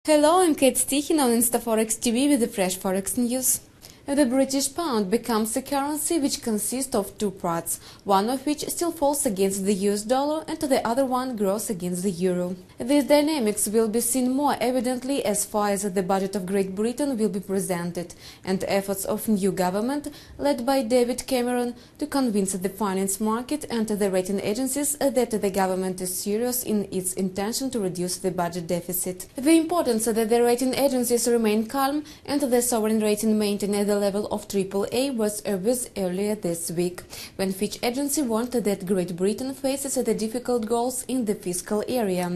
Hello, I'm Kate Stichin on InstaForex TV with the fresh Forex news. The British pound becomes a currency which consists of two parts, one of which still falls against the US dollar and the other one grows against the euro. These dynamics will be seen more evidently as far as the budget of Great Britain will be presented, and efforts of new government, led by David Cameron, to convince the finance market and the rating agencies that the government is serious in its intention to reduce the budget deficit. The importance that the rating agencies remain calm and the sovereign rating maintained at the level of AAA was obvious earlier this week, when Fitch agency warned that Great Britain faces the difficult goals in the fiscal area.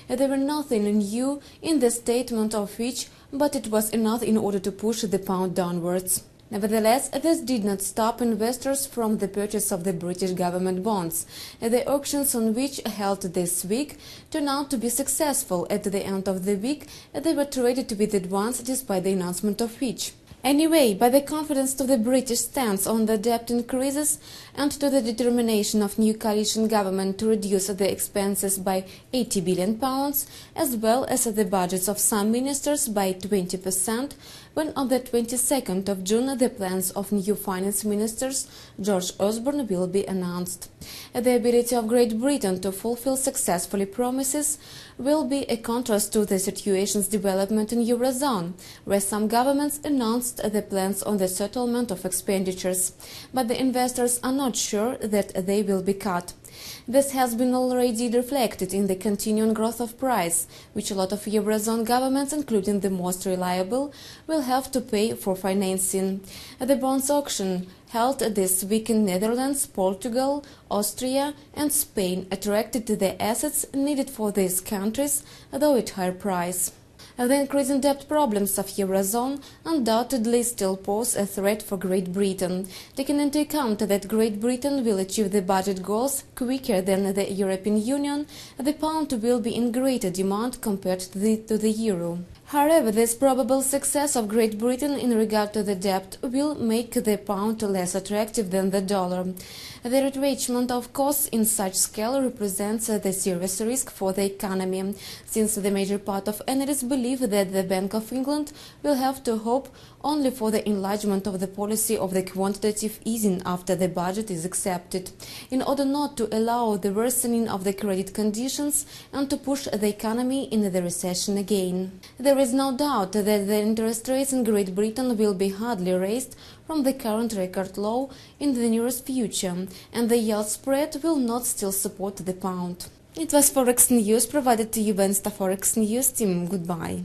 There were nothing new in the statement of Fitch, but it was enough in order to push the pound downwards. Nevertheless, this did not stop investors from the purchase of the British government bonds. The auctions on which held this week turned out to be successful. At the end of the week, they were traded with advance despite the announcement of Fitch. Anyway, by the confidence to the British stance on the debt increases and to the determination of new coalition government to reduce the expenses by £80 billion, as well as the budgets of some ministers by 20%, when on the 22nd of June the plans of new finance ministers George Osborne will be announced. The ability of Great Britain to fulfill successfully promises will be a contrast to the situation's development in Eurozone, where some governments announced the plans on the settlement of expenditures, but the investors are not sure that they will be cut. This has been already reflected in the continuing growth of price, which a lot of Eurozone governments, including the most reliable, will have to pay for financing. The bonds auction held this week in Netherlands, Portugal, Austria and Spain attracted the assets needed for these countries, though at higher price. The increasing debt problems of Eurozone undoubtedly still pose a threat for Great Britain, taking into account that Great Britain will achieve the budget goals quicker than the European Union. The pound will be in greater demand compared to the euro. However, this probable success of Great Britain in regard to the debt will make the pound less attractive than the dollar. The retrenchment of costs in such scale represents the serious risk for the economy, since the major part of analysts believe that the Bank of England will have to hope only for the enlargement of the policy of the quantitative easing after the budget is accepted, in order not to allow the worsening of the credit conditions and to push the economy into the recession again. There is no doubt that the interest rates in Great Britain will be hardly raised from the current record low in the nearest future, and the yield spread will not still support the pound. It was Forex News provided to you by InstaForex News team. Goodbye.